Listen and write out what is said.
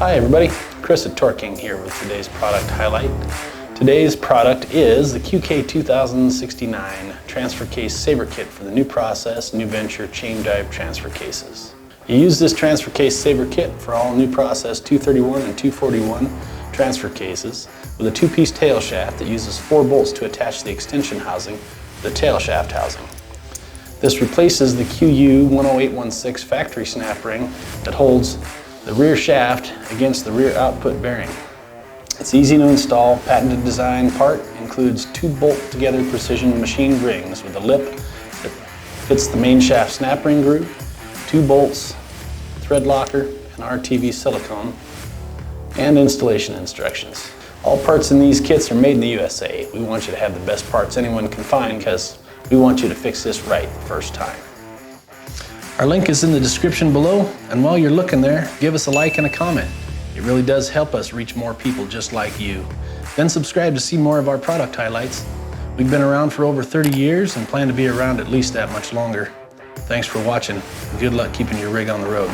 Hi everybody, Chris at Torque King here with today's product highlight. Today's product is the QK2069 transfer case saver kit for the new process, new venture chain drive transfer cases. You use this transfer case saver kit for all new process 231 and 241 transfer cases with a two-piece tail shaft that uses 4 bolts to attach the extension housing to the tail shaft housing. This replaces the QU10816 factory snap ring that holds the rear shaft against the rear output bearing. It's easy to install, patented design part, includes 2 bolt-together precision machined rings with a lip that fits the main shaft snap ring groove, 2 bolts, thread locker, and RTV silicone, and installation instructions. All parts in these kits are made in the USA. We want you to have the best parts anyone can find because we want you to fix this right the first time. Our link is in the description below, and while you're looking there, give us a like and a comment. It really does help us reach more people just like you. Then subscribe to see more of our product highlights. We've been around for over 30 years and plan to be around at least that much longer. Thanks for watching, and good luck keeping your rig on the road.